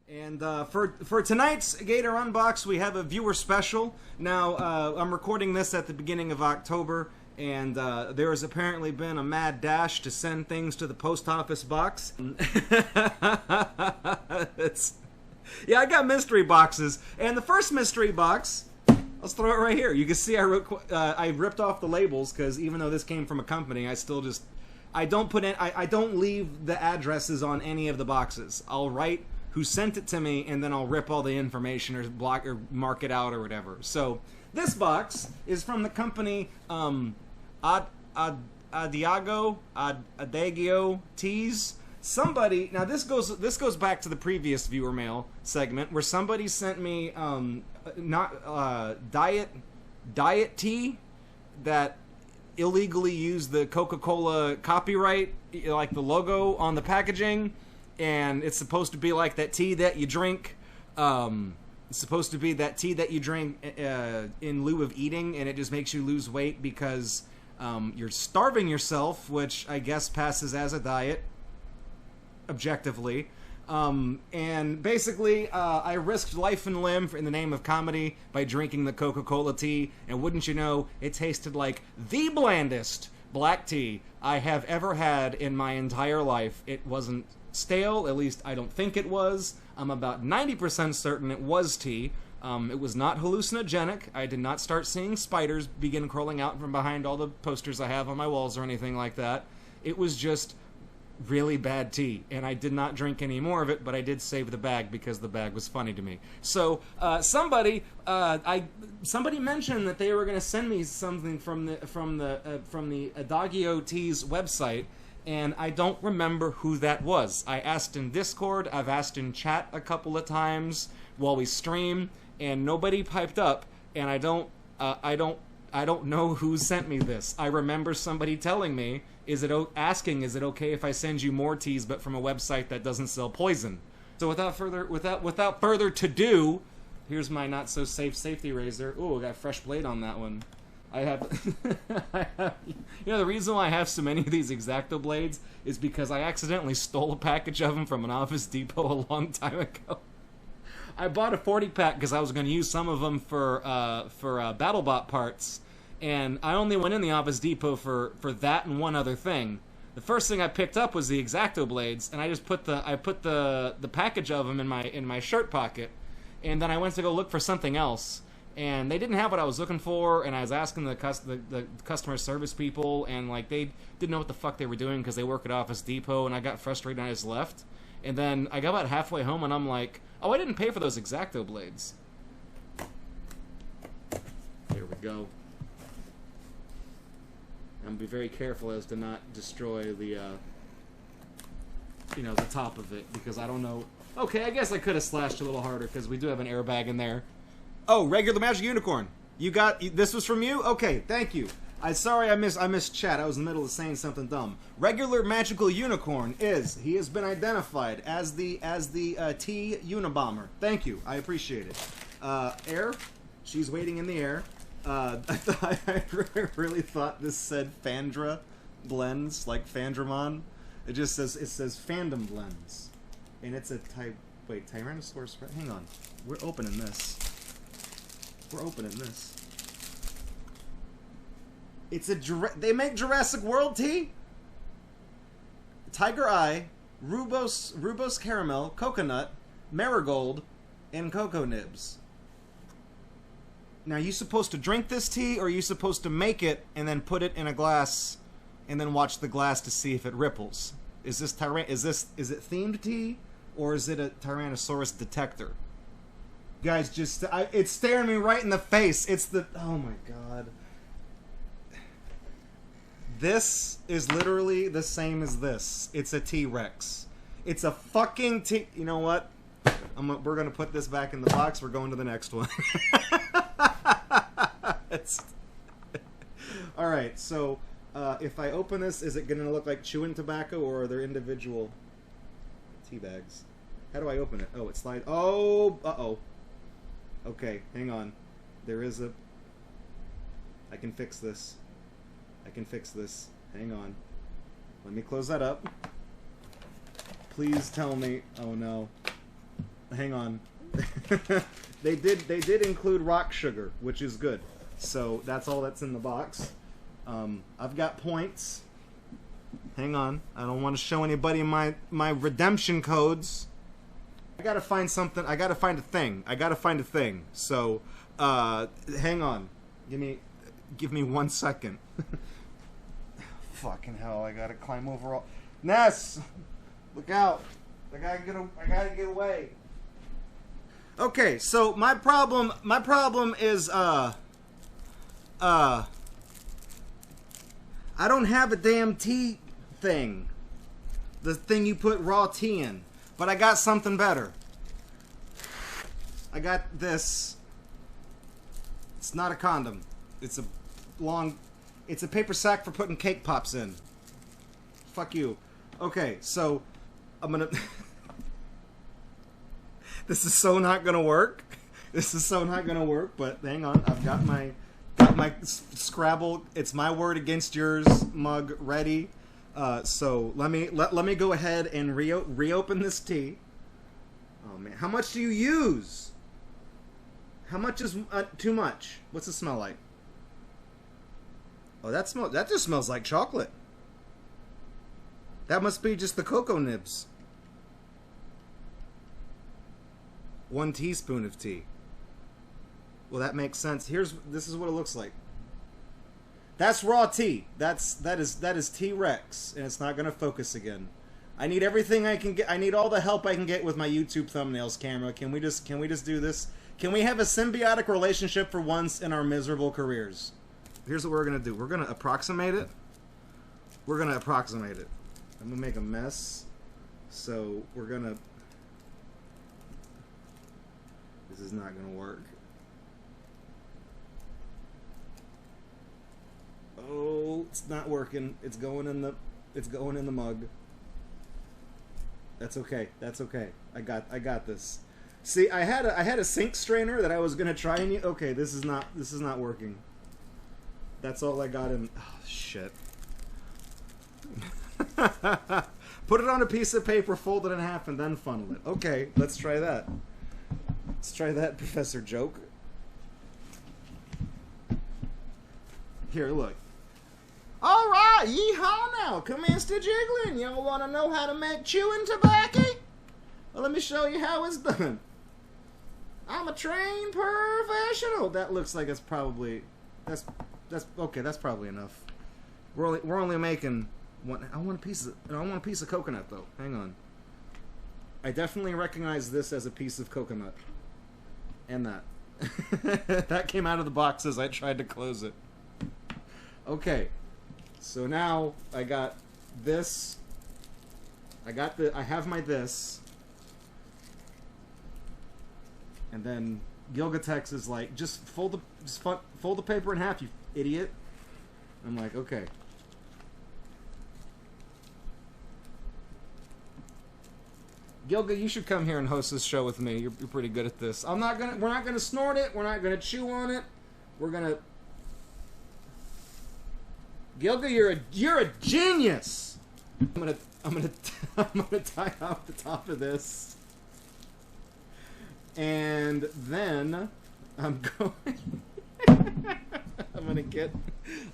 And for tonight's Gator Unbox, we have a viewer special. Now, I'm recording this at the beginning of October, and there has apparently been a mad dash to send things to the post office box. Yeah, I got mystery boxes, and the first mystery box, let's throw it right here. You can see I ripped off the labels, because even though this came from a company, I don't leave the addresses on any of the boxes. I'll write who sent it to me, and then I'll rip all the information or block or mark it out or whatever. So this box is from the company Adagio Teas. Somebody, now this goes back to the previous viewer mail segment where somebody sent me diet tea that illegally used the Coca-Cola copyright, like the logo on the packaging. And it's supposed to be like that tea that you drink. It's supposed to be that tea that you drink in lieu of eating, and it just makes you lose weight because you're starving yourself, which I guess passes as a diet, objectively. And basically, I risked life and limb in the name of comedy by drinking the Coca-Cola tea, and wouldn't you know, it tasted like the blandest black tea I have ever had in my entire life. It wasn't stale, at least I don't think it was. I'm about 90% certain it was tea. It was not hallucinogenic. I did not start seeing spiders begin crawling out from behind all the posters I have on my walls or anything like that. It was just really bad tea, and I did not drink any more of it, but I did save the bag because the bag was funny to me. So somebody mentioned that they were going to send me something from the Adagio Teas website, and I don't remember who that was. I asked in Discord, I've asked in chat a couple of times while we stream, and nobody piped up, and I don't know who sent me this. I remember somebody telling me, is it okay if I send you more teas but from a website that doesn't sell poison? So without further to do, here's my not so safe safety razor. Ooh, I got a fresh blade on that one. I have, you know, the reason why I have so many of these X-Acto blades is because I accidentally stole a package of them from an Office Depot a long time ago. I bought a 40-pack because I was going to use some of them for BattleBot parts, and I only went in the Office Depot for that and one other thing. The first thing I picked up was the X-Acto blades, and I just put the package of them in my shirt pocket, and then I went to go look for something else. And they didn't have what I was looking for, and I was asking the customer service people, and like they didn't know what the fuck they were doing because they work at Office Depot, and I got frustrated and I just left. And then I got about halfway home, and I'm like, oh, I didn't pay for those X-Acto blades. Here we go. I'm gonna be very careful as to not destroy the, the top of it, because I don't know. Okay, I guess I could have slashed a little harder because we do have an airbag in there. Oh, regular magic unicorn. This was from you? Okay, thank you. Sorry I missed chat. I was in the middle of saying something dumb. Regular magical unicorn he has been identified as the T Unabomber. Thank you. I appreciate it. Air, she's waiting in the air. I really thought this said Fandra blends, like Fandramon. It says Fandom blends. And it's a Tyrannosaurus. Hang on. We're opening this. They make Jurassic World tea? Tiger Eye, Rubos Caramel, Coconut, Marigold, and Cocoa Nibs. Now, are you supposed to drink this tea, or are you supposed to make it and then put it in a glass and then watch the glass to see if it ripples? Is it themed tea, or is it a Tyrannosaurus detector? Guys, it's staring me right in the face. Oh my god. This is literally the same as this. It's a T-Rex. It's a fucking you know what? We're gonna put this back in the box. We're going to the next one. Alright, so if I open this, is it gonna look like chewing tobacco, or are there individual tea bags? How do I open it? Oh, it slides. Oh, uh-oh. Okay, hang on. I can fix this. Hang on. Let me close that up. Please tell me. Oh no. hang on. They did include rock sugar, which is good. So that's all that's in the box. I've got points. Hang on. I don't want to show anybody my redemption codes. I gotta find something. I gotta find a thing. So, hang on. Give me 1 second. Fucking hell! I gotta climb over all. Ness, look out! I gotta get away. Okay, so my problem is I don't have a damn tea thing. The thing you put raw tea in. But I got something better. I got this. It's not a condom. It's a paper sack for putting cake pops in. Fuck you. Okay, so I'm gonna this is so not gonna work. But hang on, I've got my Scrabble, it's my word against yours mug ready. So let me go ahead and reopen this tea. Oh man, how much do you use? How much is too much? What's it smell like? Oh, that just smells like chocolate. That must be just the cocoa nibs. 1 teaspoon of tea. Well, that makes sense. This is what it looks like. That's raw tea. That is T-Rex, and it's not gonna focus again. I need everything I can get. I need all the help I can get with my YouTube thumbnails camera. Can we just do this? Can we have a symbiotic relationship for once in our miserable careers? Here's what we're gonna do. We're gonna approximate it. I'm gonna make a mess. So we're gonna. This is not gonna work. Oh, it's not working. It's going in the mug. That's okay. I got this. See, I had a sink strainer that I was gonna try and okay, this is not working. That's all I got in. Oh shit. Put it on a piece of paper, fold it in half, and then funnel it. Okay, let's try that. Let's try that, Professor Joke. Here, look. Alright, yeehaw now, Mr. Jiggling. Y'all want to know how to make chewing tobacco? Well, let me show you how it's done. I'm a trained professional. That looks like it's probably... That's okay, that's probably enough. We're only making one... I want a piece of coconut, though. Hang on. I definitely recognize this as a piece of coconut. And that. That came out of the box as I tried to close it. Okay, so now I got this. I have my this, and then Gilgatex is like, just fold the paper in half, you idiot. I'm like, okay. Gilga, you should come here and host this show with me. You're pretty good at this. We're not gonna snort it. We're not gonna chew on it. We're gonna. Gilga, you're a genius. I'm gonna tie off the top of this, and then I'm going.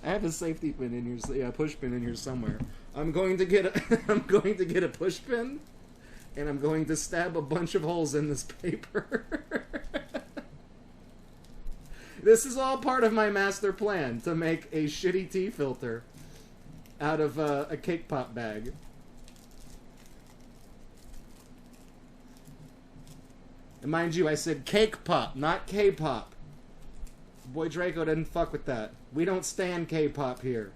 I have a safety pin in here. Yeah, push pin in here somewhere. I'm going to get a push pin, and I'm going to stab a bunch of holes in this paper. This is all part of my master plan to make a shitty tea filter out of a cake pop bag. And mind you, I said cake pop, not K-pop. Boy Draco didn't fuck with that. We don't stand K-pop here.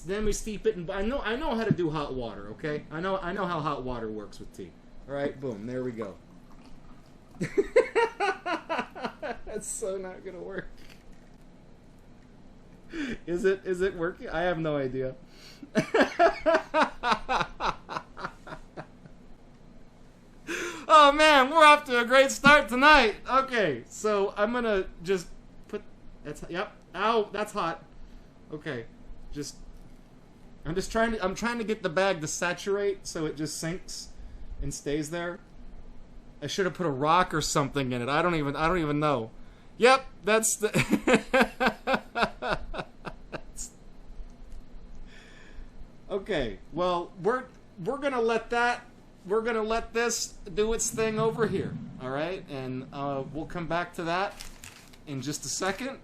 Then we steep it in. I know how to do hot water. Okay, I know how hot water works with tea. All right, boom, there we go. That's so not gonna work. Is it working? I have no idea. Oh man, we're off to a great start tonight. Okay, so I'm gonna just put yep. Ow, that's hot. Okay, I'm trying to get the bag to saturate so it just sinks and stays there. I should have put a rock or something in it. I don't even know. Yep, that's the Okay, well, we're gonna let this do its thing over here, all right? And we'll come back to that in just a second.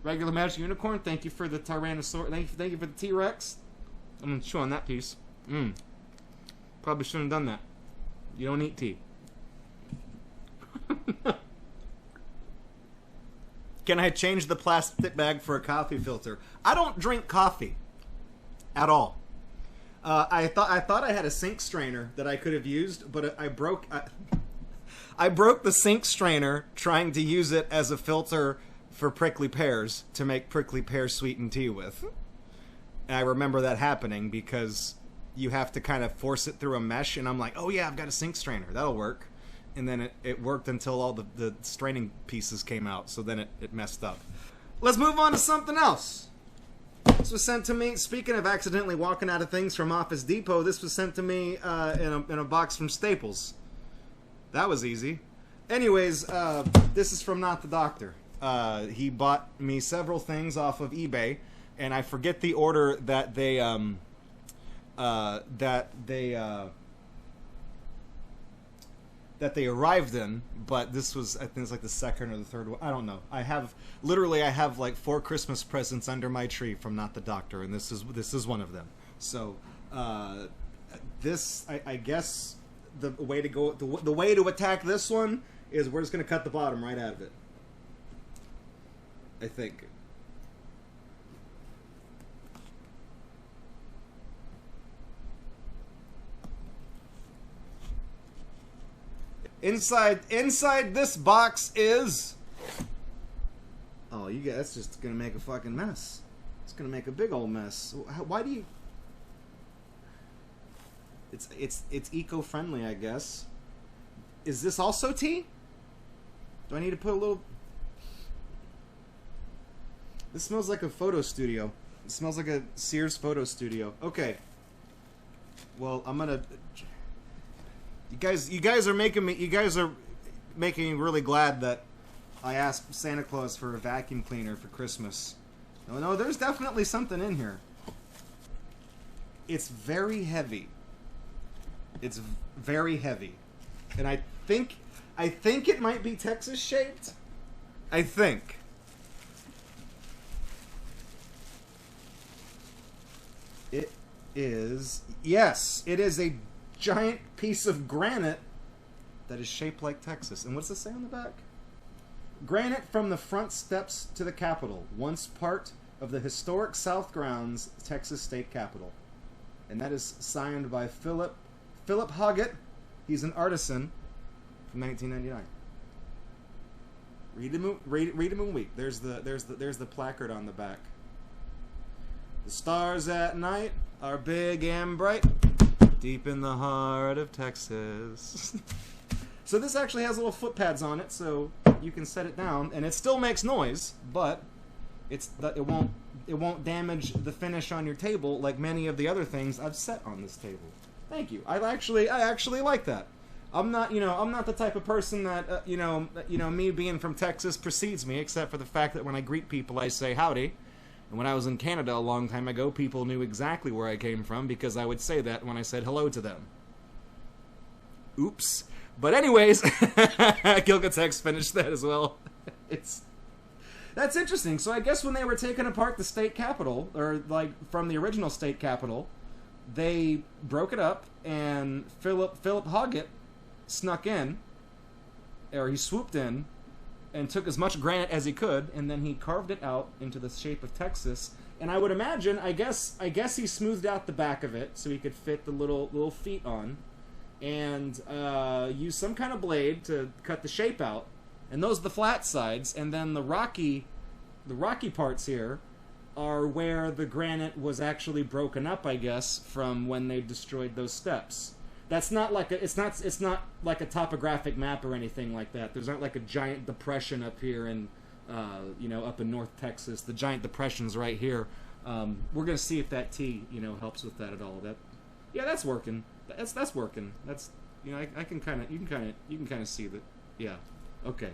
Regular Magic Unicorn, thank you for the Tyrannosaurus. Thank you for the T-Rex. I'm gonna chew on that piece. Probably shouldn't have done that. You don't eat tea. Can I change the plastic bag for a coffee filter? I don't drink coffee at all. I thought I had a sink strainer that I could have used, but I broke the sink strainer trying to use it as a filter for prickly pears to make prickly pear sweetened tea with. And I remember that happening because you have to kind of force it through a mesh, and I'm like, oh yeah, I've got a sink strainer, that'll work. And then it worked until all the straining pieces came out, so then it messed up. Let's move on to something else. This was sent to me, speaking of accidentally walking out of things from Office Depot, this was sent to me in a box from Staples. That was easy. Anyways, this is from Not the Doctor. He bought me several things off of eBay, and I forget the order that they arrived in, but this was, I think it's like the second or the third one. I don't know. I have like 4 Christmas presents under my tree from Not the Doctor, and this is one of them. So this, I guess the way to go, the way to attack this one is we're just gonna cut the bottom right out of it. I think. Inside this box is... Oh, you guys, that's just gonna make a fucking mess. It's gonna make a big old mess. Why do you... It's eco-friendly, I guess. Is this also tea? Do I need to put a little... This smells like a photo studio. It smells like a Sears photo studio. Okay. Well, I'm gonna... You guys are making me really glad that I asked Santa Claus for a vacuum cleaner for Christmas. No, there's definitely something in here. It's very heavy. It's very heavy. And I think it might be Texas shaped. I think. It is, yes, it is a giant piece of granite that is shaped like Texas. And what's it say on the back? Granite from the front steps to the Capitol, once part of the historic South Grounds, Texas State Capitol. And that is signed by Philip Hoggett. He's an artisan from 1999. Read him a week. There's the placard on the back. The stars at night are big and bright, deep in the heart of Texas. So this actually has little foot pads on it, so you can set it down, and it still makes noise, but it won't damage the finish on your table like many of the other things I've set on this table. Thank you. I actually like that. I'm not the type of person that me being from Texas precedes me, except for the fact that when I greet people I say howdy. And when I was in Canada a long time ago, people knew exactly where I came from because I would say that when I said hello to them. Oops. But anyways, Gilgatex finished that as well. That's interesting. So I guess when they were taking apart the state capitol, or like from the original state capitol, they broke it up, and Philip Hoggett snuck in, or he swooped in, and took as much granite as he could, and then he carved it out into the shape of Texas. And I would imagine, I guess he smoothed out the back of it so he could fit the little feet on, and used some kind of blade to cut the shape out. And those are the flat sides, and then the rocky parts here are where the granite was actually broken up, I guess, from when they destroyed those steps. That's not like it's not like a topographic map or anything like that. There's not like a giant depression up here in up in North Texas. The giant depression's right here. We're gonna see if that T helps with that at all. That's working. That's working. That's You know, I can kind of, you can kind of see that. Yeah. Okay.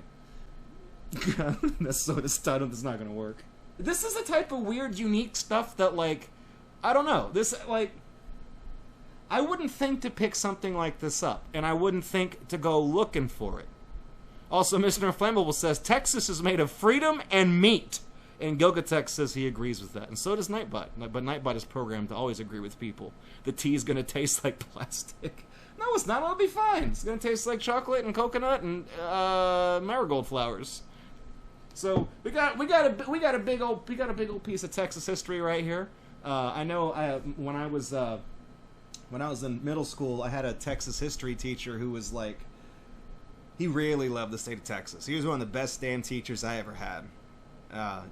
That's so stunned. That's not gonna work. This is the type of weird, unique stuff that, like, I don't know. This, like, I wouldn't think to pick something like this up, and I wouldn't think to go looking for it. Also, Mr. Inflammable says, Texas is made of freedom and meat. And Gilgatex says he agrees with that. And so does Nightbot. But Nightbot is programmed to always agree with people. The tea is going to taste like plastic. No, it's not. It'll be fine. It's going to taste like chocolate and coconut and marigold flowers. So we got a big old piece of Texas history right here. I know when I was in middle school, I had a Texas history teacher who was like, he really loved the state of Texas. He was one of the best damn teachers I ever had.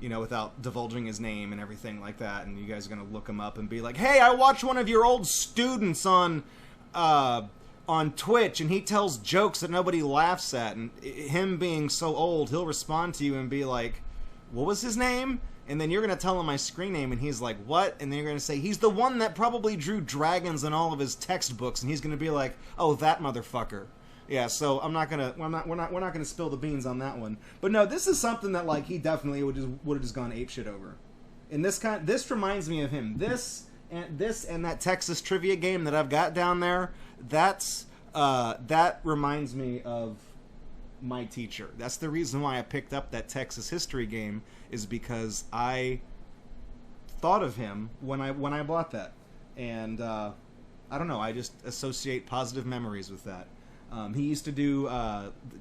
You know, without divulging his name and everything like that. And you guys are gonna look him up and be like, "Hey, I watched one of your old students on Twitch, and he tells jokes that nobody laughs at." And him being so old, he'll respond to you and be like, "What was his name?" And then you're gonna tell him my screen name, and he's like, "What?" And then you're gonna say, "He's the one that probably drew dragons in all of his textbooks." And he's gonna be like, "Oh, that motherfucker." Yeah, so we're not gonna spill the beans on that one. But no, this is something that, like, he definitely would have just gone apeshit over. And this reminds me of him. This and that Texas trivia game that I've got down there. That reminds me of my teacher. That's the reason why I picked up that Texas history game, is because I thought of him when I bought that. And I don't know, I just associate positive memories with that. He used to do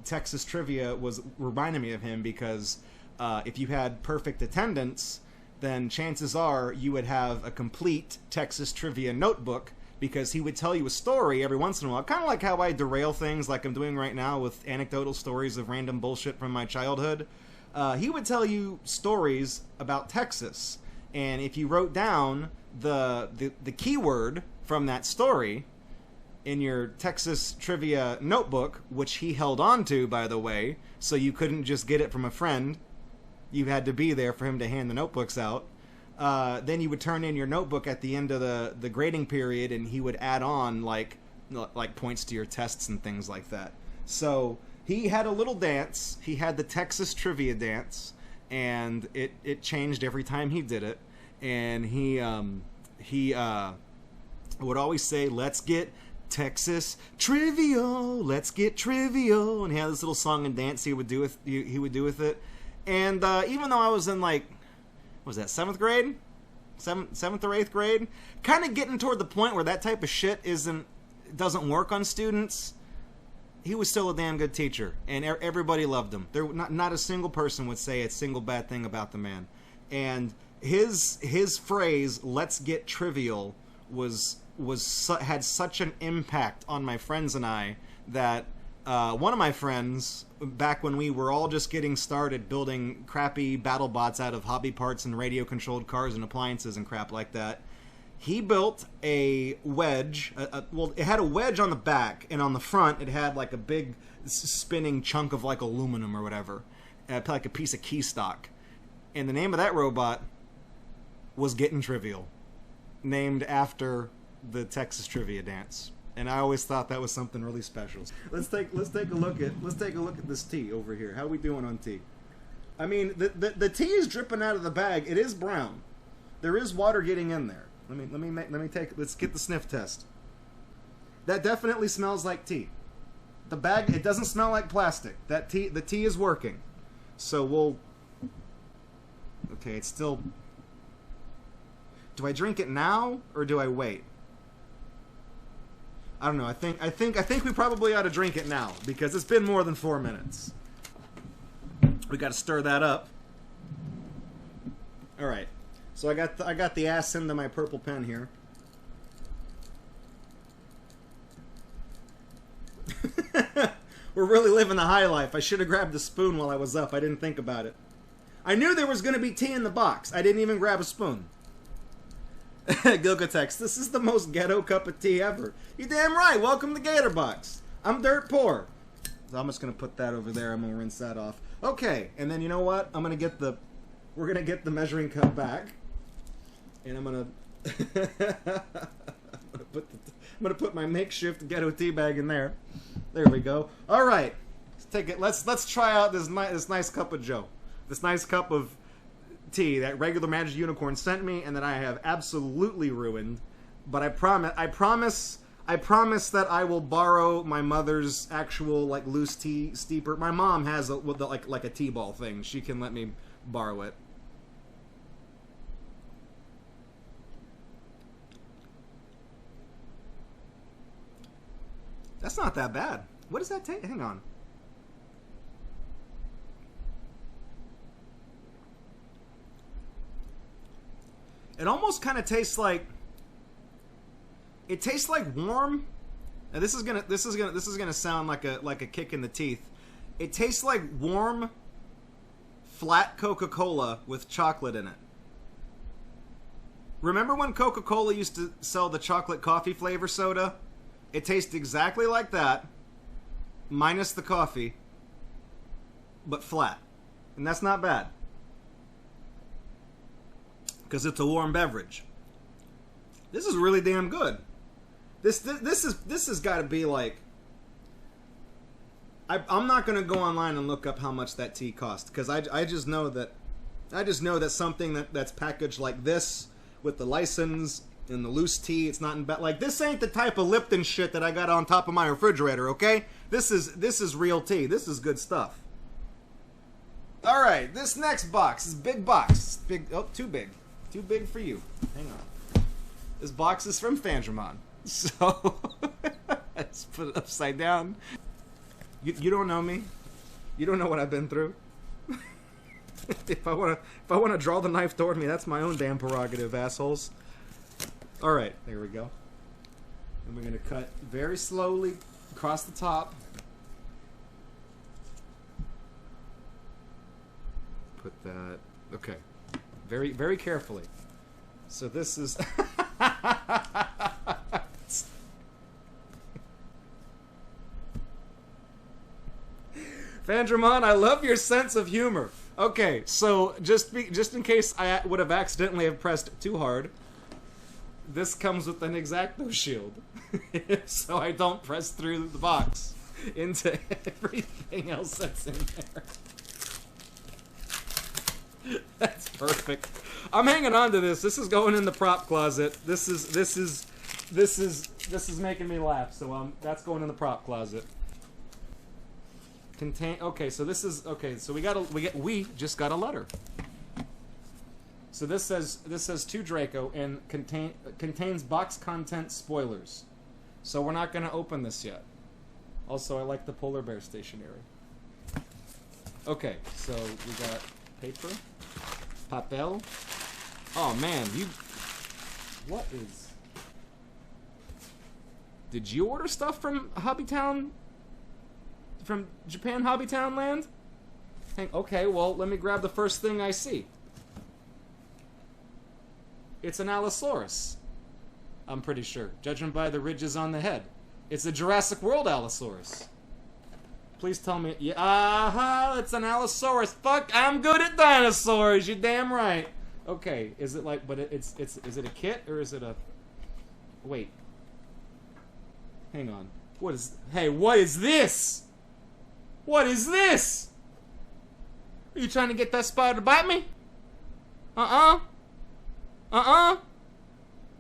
Texas trivia, was reminding me of him because if you had perfect attendance, then chances are you would have a complete Texas trivia notebook, because he would tell you a story every once in a while, kind of like how I derail things like I'm doing right now with anecdotal stories of random bullshit from my childhood. He would tell you stories about Texas, and if you wrote down the keyword from that story in your Texas trivia notebook, which he held on to, by the way, so you couldn't just get it from a friend. You had to be there for him to hand the notebooks out. Then you would turn in your notebook at the end of the grading period, and he would add on like points to your tests and things like that. So he had a little dance. He had the Texas trivia dance, and it changed every time he did it. And he would always say, "Let's get Texas trivial, let's get trivial," and he had this little song and dance he would do with it. And even though I was in, like, what was that, 7th grade, 7th or 8th grade, kind of getting toward the point where that type of shit doesn't work on students, he was still a damn good teacher, and everybody loved him. There not a single person would say a single bad thing about the man. And his phrase, "Let's get trivial," had such an impact on my friends and I that one of my friends, back when we were all just getting started building crappy battle bots out of hobby parts and radio controlled cars and appliances and crap like that, he built a wedge. Well, it had a wedge on the back, and on the front it had like a big spinning chunk of like aluminum or whatever, like a piece of key stock. And the name of that robot was Getting Trivial, named after the Texas trivia dance. And I always thought that was something really special. Let's take a look at this tea over here. How are we doing on tea? I mean, the tea is dripping out of the bag. It is brown. There is water getting in there. Let's get the sniff test. That definitely smells like tea. The bag, it doesn't smell like plastic. The tea is working. So we'll. Okay, it's still. Do I drink it now or do I wait? I don't know. I think we probably ought to drink it now, because it's been more than 4 minutes. We got to stir that up. All right. So I got the ass into my purple pen here. We're really living the high life. I should have grabbed the spoon while I was up. I didn't think about it. I knew there was going to be tea in the box. I didn't even grab a spoon. Gilgatex, this is the most ghetto cup of tea ever. You damn right. Welcome to Gatorbox. I'm dirt poor. So I'm just going to put that over there. I'm going to rinse that off. Okay, and then you know what? We're going to get the measuring cup back. And I'm going to... I'm gonna put my makeshift ghetto tea bag in there. There we go. All right, let's take it. Let's try out this nice cup of Joe. This nice cup of tea that regular Magic Unicorn sent me, and that I have absolutely ruined. But I promise that I will borrow my mother's actual like loose tea steeper. My mom has like a tea ball thing. She can let me borrow it. That's not that bad. What does that taste? Hang on. It almost kind of tastes like. It tastes like warm. Now this is gonna sound like a kick in the teeth. It tastes like warm, flat Coca-Cola with chocolate in it. Remember when Coca-Cola used to sell the chocolate coffee flavor soda? It tastes exactly like that, minus the coffee, but flat. And that's not bad, because it's a warm beverage. This is really damn good. This has got to be like. I'm not gonna go online and look up how much that tea cost, because I just know that something that's packaged like this with the license and the loose tea, it's not in bed. Like, this ain't the type of Lipton shit that I got on top of my refrigerator, okay? This is real tea. This is good stuff. All right, this next box is big box. Big, oh, too big. Too big for you. Hang on. This box is from Fandramon. So, let's put it upside down. You don't know me. You don't know what I've been through. If I wanna draw the knife toward me, that's my own damn prerogative, assholes. All right, there we go. And we're gonna cut very slowly across the top. Put that. Okay. Very, very carefully. So this is. Fandramon, I love your sense of humor. Okay, so just in case I would have accidentally have pressed too hard, this comes with an X-Acto shield, so I don't press through the box into everything else that's in there. That's perfect. I'm hanging on to this. This is going in the prop closet. This is making me laugh. So that's going in the prop closet. Okay, so this is okay. So we just got a letter. So this says to Draco and contains box content spoilers. So we're not going to open this yet. Also, I like the polar bear stationery. Okay, so we got paper, papel. Oh man, what is? Did you order stuff from Hobbytown? From Japan Hobbytown land? Okay, well, let me grab the first thing I see. It's an Allosaurus. I'm pretty sure, judging by the ridges on the head. It's a Jurassic World Allosaurus. Please tell me, yeah, aha, it's an Allosaurus. Fuck, I'm good at dinosaurs. You're damn right. Okay, is it like? But is it a kit or is it a? Wait. Hang on. What is? Hey, what is this? What is this? Are you trying to get that spider to bite me?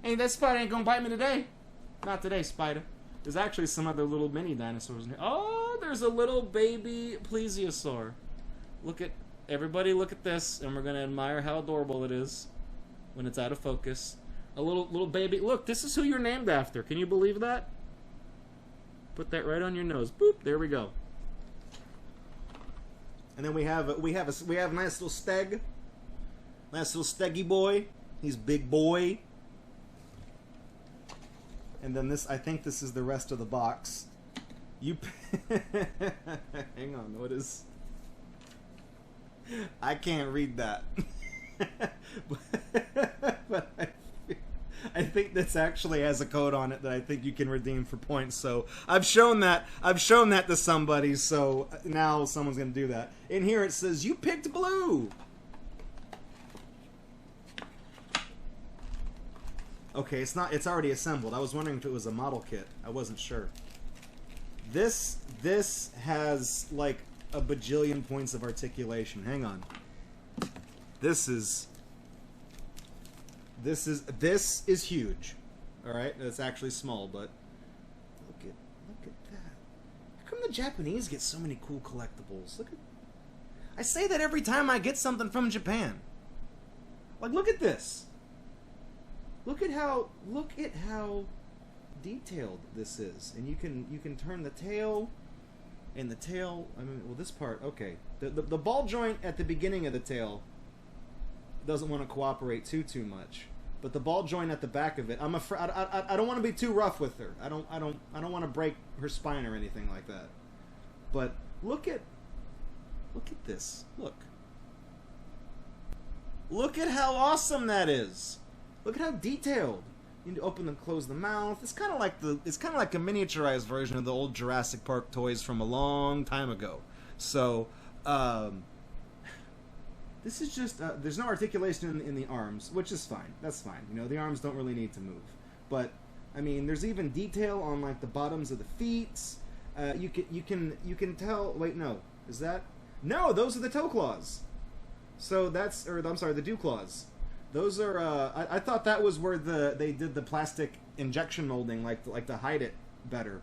Hey, that spider ain't gonna bite me today. Not today, spider. There's actually some other little mini dinosaurs in here. Oh, there's a little baby plesiosaur. Everybody look at this, and we're gonna admire how adorable it is when it's out of focus. A little baby. Look, this is who you're named after. Can you believe that? Put that right on your nose. Boop. There we go. And then we have a nice little steg. Nice little steggy boy. He's big boy. And then I think this is the rest of the box. Hang on, what is? I can't read that. But I think this actually has a code on it that I think you can redeem for points. So I've shown that to somebody. So now someone's gonna do that. In here it says you picked blue. Okay, it's not. It's already assembled. I was wondering if it was a model kit. I wasn't sure. This has like a bajillion points of articulation. Hang on. This is huge. All right, it's actually small, but look at that. How come the Japanese get so many cool collectibles? I say that every time I get something from Japan. Like, look at this. Look at how detailed this is, and you can turn the tail, and the tail. I mean, well, this part. Okay, the ball joint at the beginning of the tail doesn't want to cooperate too much, but the ball joint at the back of it. I'm afraid. I don't want to be too rough with her. I don't want to break her spine or anything like that. But look at this. Look at how awesome that is. Look at how detailed. You need to open and close the mouth. It's kind of like a miniaturized version of the old Jurassic Park toys from a long time ago. So, this is just there's no articulation in the arms, which is fine. That's fine. You know, the arms don't really need to move. But I mean, there's even detail on like the bottoms of the feet. You can tell. Wait, no, is that? No, those are the toe claws. So that's, or I'm sorry, the dew claws. Those are. I thought that was where they did the plastic injection molding, like to hide it better.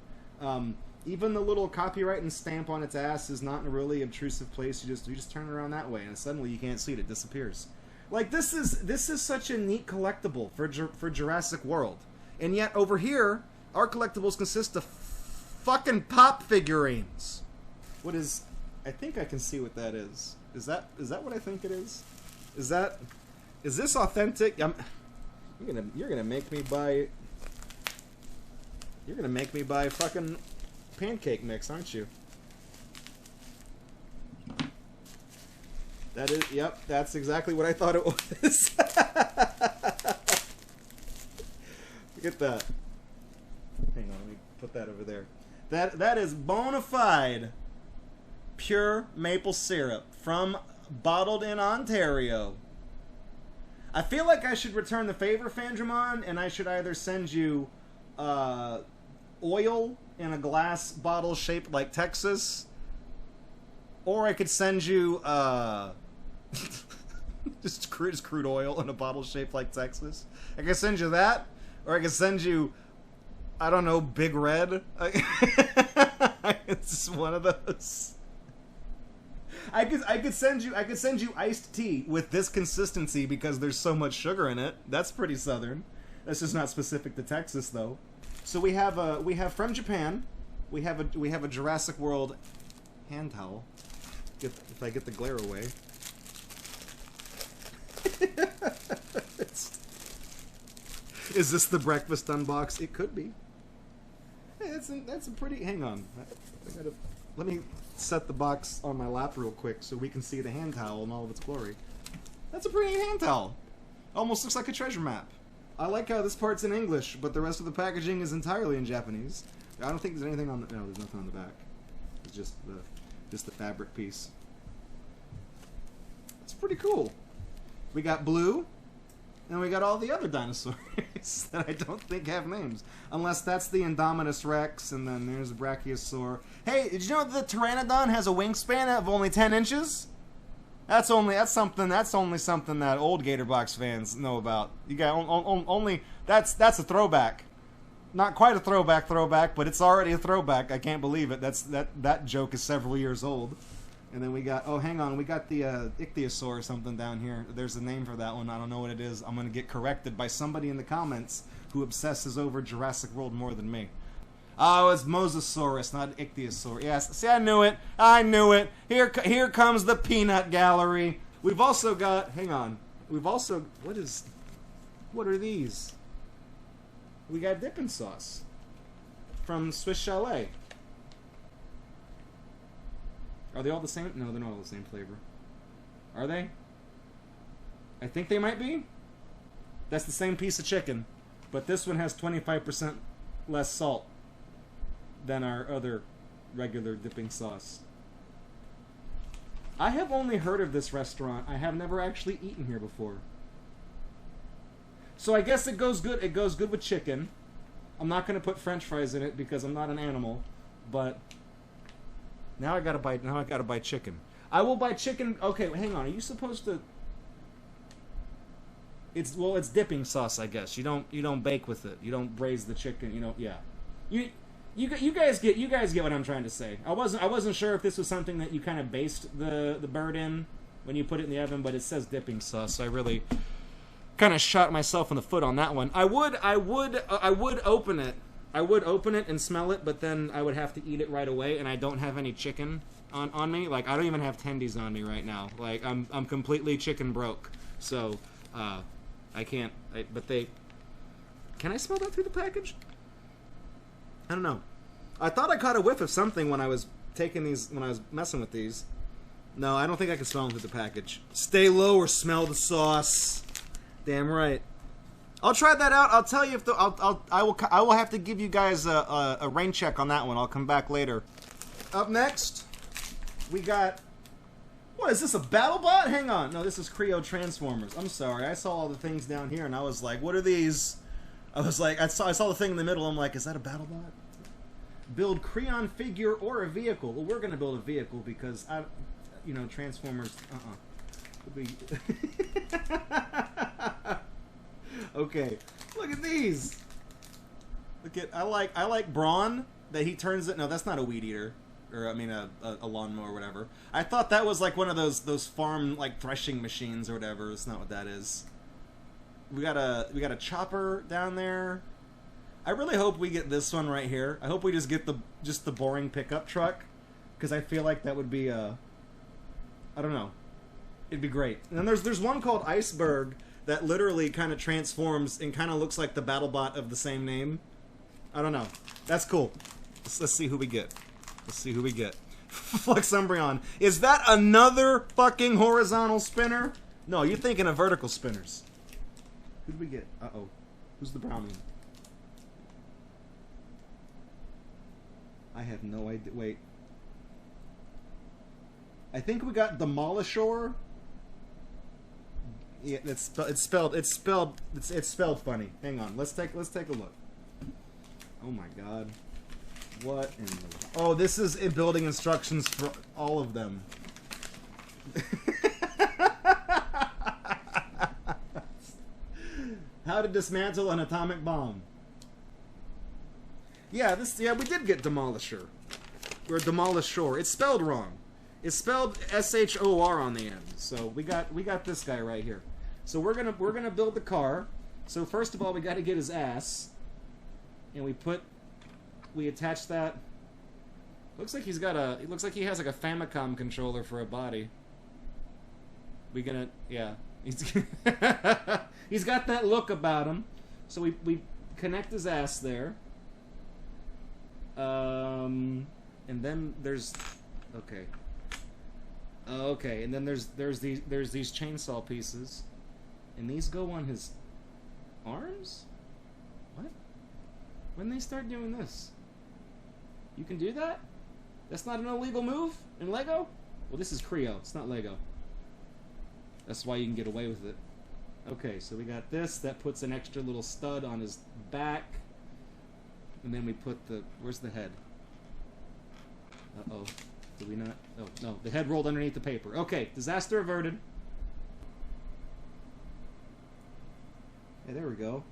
Even the little copyright and stamp on its ass is not in a really obtrusive place. You just turn it around that way, and suddenly you can't see it. It disappears. Like this is such a neat collectible for Jurassic World, and yet over here our collectibles consist of fucking pop figurines. What is? I think I can see what that is. Is that what I think it is? Is this authentic? You're gonna make me buy. You're gonna make me buy fucking pancake mix, aren't you? That is. Yep, that's exactly what I thought it was. Look at that. Hang on, let me put that over there. That is bona fide pure maple syrup from bottled in Ontario. I feel like I should return the favor, Fandramon, and I should either send you oil in a glass bottle shaped like Texas, or I could send you just crude oil in a bottle shaped like Texas. I could send you that, or I could send you, I don't know, Big Red. It's one of those. I could send you iced tea with this consistency because there's so much sugar in it. That's pretty southern. That's just not specific to Texas though. So we have from Japan, we have a Jurassic World hand towel. If I get the glare away. Is this the breakfast unbox? It could be. Hey, that's a pretty. Hang on. Let me set the box on my lap real quick so we can see the hand towel in all of its glory. That's a pretty hand towel. Almost looks like a treasure map. I like how this part's in English, but the rest of the packaging is entirely in Japanese. I don't think there's anything on the. No, there's nothing on the back. It's just the fabric piece. It's pretty cool. We got Blue, and we got all the other dinosaurs that I don't think have names. Unless that's the Indominus Rex, and then there's the Brachiosaur. Hey, did you know that the Pteranodon has a wingspan of only 10 inches? That's only something that old Gatorbox fans know about. You got only that's a throwback. Not quite a throwback, but it's already a throwback. I can't believe it. That joke is several years old. And then we got, oh, hang on, we got the ichthyosaur or something down here. There's a name for that one. I don't know what it is. I'm going to get corrected by somebody in the comments who obsesses over Jurassic World more than me. Oh, it's Mosasaurus, not ichthyosaur. Yes, see, I knew it. I knew it. Here comes the peanut gallery. We've also got, hang on. We've also, what are these? We got dipping sauce from Swiss Chalet. Are they all the same? No, they're not all the same flavor. Are they? I think they might be. That's the same piece of chicken, but this one has 25% less salt than our other regular dipping sauce. I have only heard of this restaurant. I have never actually eaten here before. So I guess it goes good. It goes good with chicken. I'm not gonna put French fries in it because I'm not an animal. But now I gotta buy. Now I gotta buy chicken. I will buy chicken. Okay, hang on. Are you supposed to? It's dipping sauce, I guess. You don't bake with it. You don't braise the chicken. You know, yeah. You guys get what I'm trying to say. I wasn't sure if this was something that you kind of based the bird in when you put it in the oven, but it says dipping sauce. So I really kind of shot myself in the foot on that one. I would open it. I would open it and smell it, but then I would have to eat it right away, and I don't have any chicken on me. Like, I don't even have tendies on me right now. Like, I'm completely chicken broke. So I can't. Can I smell that through the package? I don't know. I thought I caught a whiff of something when I was messing with these. No, I don't think I can smell them through the package. Stay low or smell the sauce. Damn right. I'll try that out. I'll tell you if I will have to give you guys a rain check on that one. I'll come back later. Up next, we got. What is this, a BattleBot? Hang on. No, this is Creo Transformers. I'm sorry. I saw all the things down here, and I was like, what are these? I was like, I saw the thing in the middle. I'm like, is that a BattleBot? Build Creon figure or a vehicle. Well, we're going to build a vehicle because, Transformers, Okay. Look at these. Look at, I like Brawn, that he turns it. No, that's not a weed eater. Or, I mean, a lawnmower or whatever. I thought that was like one of those farm, like, threshing machines or whatever. It's not what that is. We got a chopper down there. I really hope we get this one right here. I hope we just get the boring pickup truck, because I feel like that would be I don't know. It'd be great. And then there's one called Iceberg that literally kind of transforms and kind of looks like the BattleBot of the same name. I don't know. That's cool. Let's see who we get. Let's see who we get. Fluxumbrion. Is that another fucking horizontal spinner? No, you're thinking of vertical spinners. Who do we get? Uh-oh. Who's the brown one? I have no idea. Wait. I think we got Demolishor. Yeah, it's spelled funny. Hang on. Let's take a look. Oh my god. What in the... Oh, this is building instructions for all of them. How to dismantle an atomic bomb. Yeah, we did get Demolisher. Or Demolishor. It's spelled wrong. It's spelled S-H-O-R on the end. So we got this guy right here. So we're gonna build the car. So first of all, we got to get his ass, and we attach that. Looks like it looks like he has like a Famicom controller for a body. Yeah. He's got that look about him. So we connect his ass there. And then there's okay, and then there's these chainsaw pieces, and these go on his arms? What? When they start doing this? You can do that? That's not an illegal move in Lego? Well, this is Creo. It's not Lego. That's why you can get away with it. Okay, so we got this. That puts an extra little stud on his back. And then we put where's the head? Uh-oh. Did we not? Oh, no. The head rolled underneath the paper. Okay, disaster averted. Hey, there we go.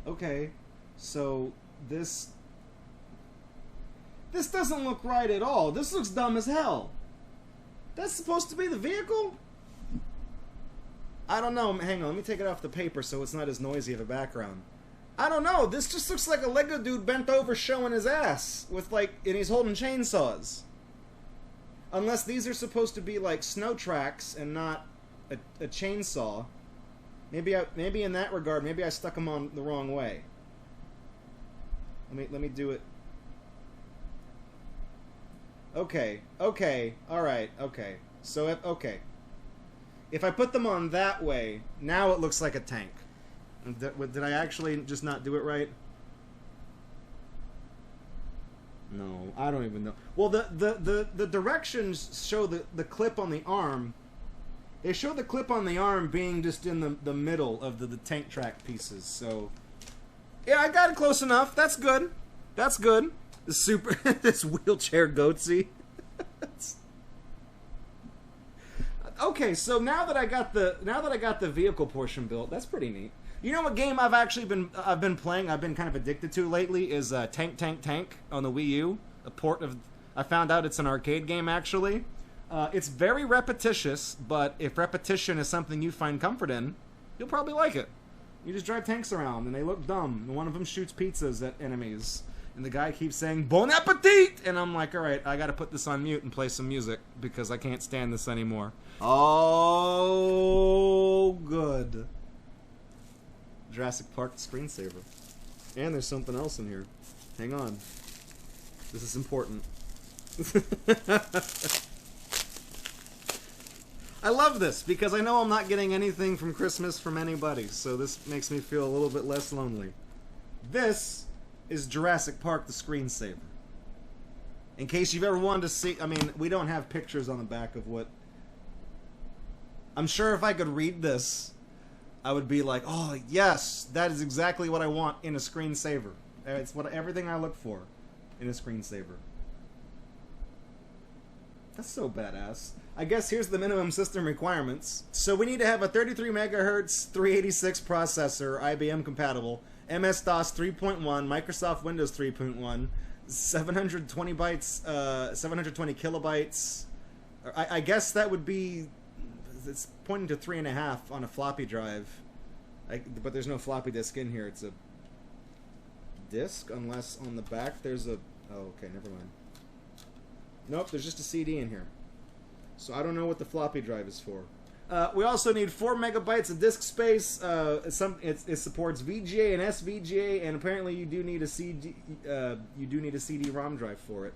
Okay, so this doesn't look right at all. This looks dumb as hell. That's supposed to be the vehicle? I don't know. Hang on, let me take it off the paper so it's not as noisy of a background. I don't know. This just looks like a Lego dude bent over showing his ass with and he's holding chainsaws. Unless these are supposed to be like snow tracks and not a chainsaw. Maybe in that regard, maybe I stuck them on the wrong way. Let me do it. Okay, alright, okay. So, if I put them on that way, now it looks like a tank. Did I actually just not do it right? No, I don't even know. Well, the directions show the clip on the arm They show the clip on the arm being just in the middle of the tank track pieces, so... Yeah, I got it close enough. That's good. That's good. The super... this wheelchair goatsy. Okay, so now that I got the vehicle portion built, that's pretty neat. You know what game I've been playing, I've been kind of addicted to lately is Tank Tank Tank on the Wii U. A port of... I found out it's an arcade game, actually. It's very repetitious, but if repetition is something you find comfort in, you'll probably like it. You just drive tanks around, and they look dumb, and one of them shoots pizzas at enemies, and the guy keeps saying, Bon appetit! And I'm like, alright, I gotta put this on mute and play some music, because I can't stand this anymore. Oh, good. Jurassic Park screensaver. And there's something else in here. Hang on. This is important. I love this, because I know I'm not getting anything from Christmas from anybody, so this makes me feel a little bit less lonely. This is Jurassic Park, the screensaver. In case you've ever wanted to see... I mean, we don't have pictures on the back of what... I'm sure if I could read this, I would be like, oh, yes, that is exactly what I want in a screensaver. It's everything I look for in a screensaver. That's so badass. I guess here's the minimum system requirements. So we need to have a 33 megahertz 386 processor, IBM compatible, MS-DOS 3.1, Microsoft Windows 3.1, 720 bytes, 720 kilobytes. I guess that would be... It's pointing to 3.5 on a floppy drive. But there's no floppy disk in here. It's a disk, unless on the back there's a... Oh, okay, never mind. Nope, there's just a CD in here. So I don't know what the floppy drive is for. We also need 4 megabytes of disk space. It supports VGA and SVGA, and apparently you do need a CD-ROM drive for it.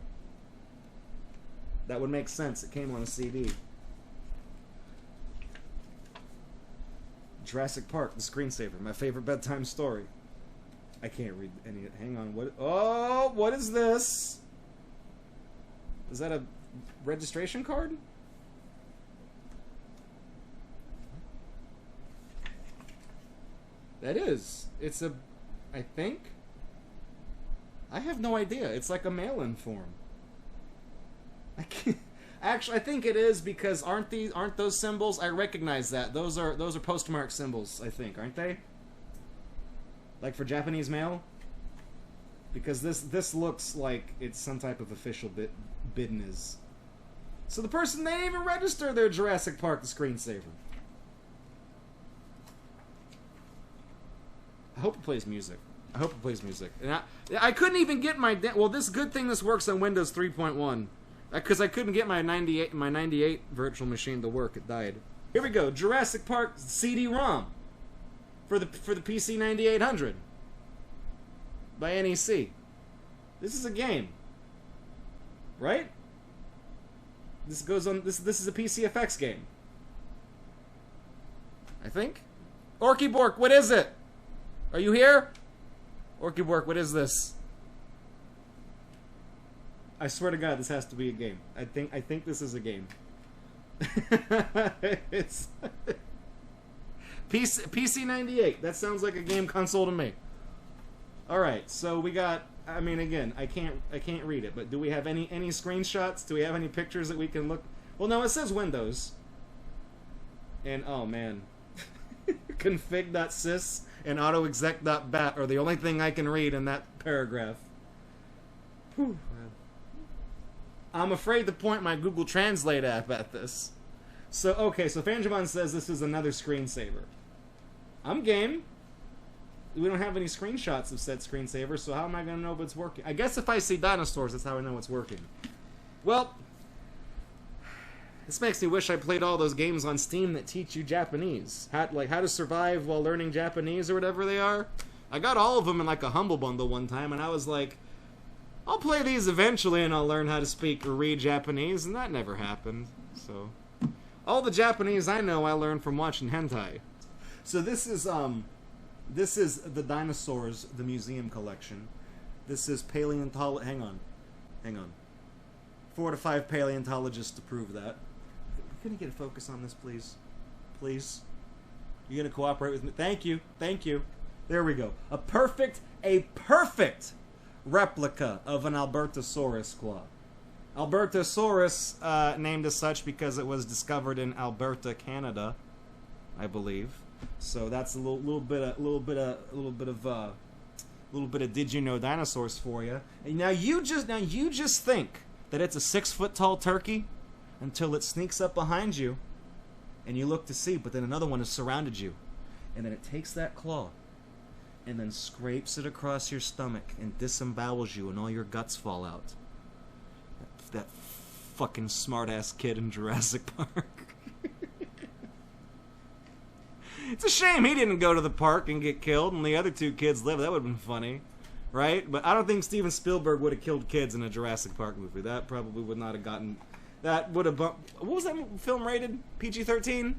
That would make sense. It came on a CD. Jurassic Park, the screensaver, my favorite bedtime story. I can't read any. Hang on. What? Oh, what is this? Is that a registration card? That is. It's a... I think? I have no idea. It's like a mail-in form. I can't... Actually, I think it is, because aren't those symbols? I recognize that. Those are postmark symbols, I think, aren't they? Like for Japanese mail? Because this looks like it's some type of official business. So the person, they didn't even register their Jurassic Park, the screensaver. I hope it plays music. I hope it plays music. And I couldn't even get my... Well, this good thing this works on Windows 3.1. Because I couldn't get my 98 virtual machine to work. It died. Here we go. Jurassic Park CD-ROM for the PC 9800 by NEC. This is a game, right? This goes on. This is a PCFX game. I think. Orky Bork, what is it? Are you here? Orky Bork, what is this? I swear to God, this has to be a game. I think this is a game. It's PC 98. That sounds like a game console to me. All right, so we got. I mean, again, I can't read it, but do we have any screenshots? Do we have any pictures that we can look? Well, no, it says Windows. And oh man, config.sys and autoexec.bat are the only thing I can read in that paragraph. Whew. I'm afraid to point my Google Translate app at this. So, okay, so Fandramon says this is another screensaver. I'm game. We don't have any screenshots of said screensaver, so how am I going to know if it's working? I guess if I see dinosaurs, that's how I know it's working. Well, this makes me wish I played all those games on Steam that teach you Japanese. How to survive while learning Japanese or whatever they are. I got all of them in like a Humble Bundle one time, and I was like, I'll play these eventually and I'll learn how to speak or read Japanese, and that never happened. So, all the Japanese I know I learned from watching hentai. So this is the dinosaurs, the museum collection. This is paleontology. Hang on. 4 to 5 paleontologists to prove that. Can you get a focus on this, please? Please. You gonna cooperate with me? Thank you. Thank you. There we go. A perfect replica of an Albertosaurus claw. Albertosaurus, named as such because it was discovered in Alberta, Canada, I believe. So that's a little bit of did you know dinosaurs for you. And now you just think that it's a 6-foot tall turkey until it sneaks up behind you, and you look to see, but then another one has surrounded you, and then it takes that claw and then scrapes it across your stomach and disembowels you, and all your guts fall out. That fucking smart-ass kid in Jurassic Park. It's a shame he didn't go to the park and get killed and the other 2 kids live. That would have been funny, right? But I don't think Steven Spielberg would have killed kids in a Jurassic Park movie. That probably would not have gotten... That would have... What was that film rated? PG-13?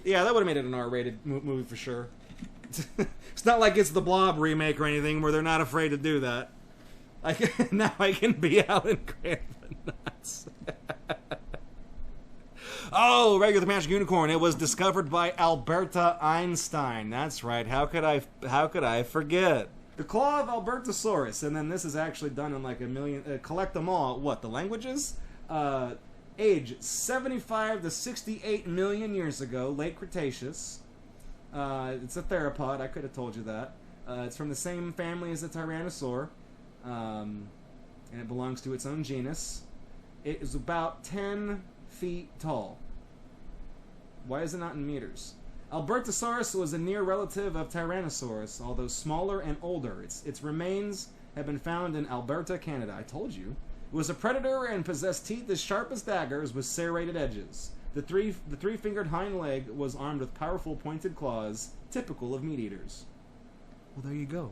Yeah, that would have made it an R-rated movie for sure. It's not like it's the Blob remake or anything where they're not afraid to do that. Now I can be Alan Grant the nuts. Oh, regular magic unicorn. It was discovered by Alberta Einstein. That's right. How could I forget? The claw of Albertosaurus, and then this is actually done in like a million. Collect them all. What, the languages? Age 75 to 68 million years ago, late Cretaceous. It's a theropod. I could have told you that. It's from the same family as the Tyrannosaur, and it belongs to its own genus. It is about 10 feet tall. Why is it not in meters? Albertosaurus was a near relative of Tyrannosaurus, although smaller and older. Its remains have been found in Alberta, Canada. I told you. It was a predator and possessed teeth as sharp as daggers with serrated edges. The three-fingered hind leg was armed with powerful pointed claws, typical of meat eaters. Well, there you go.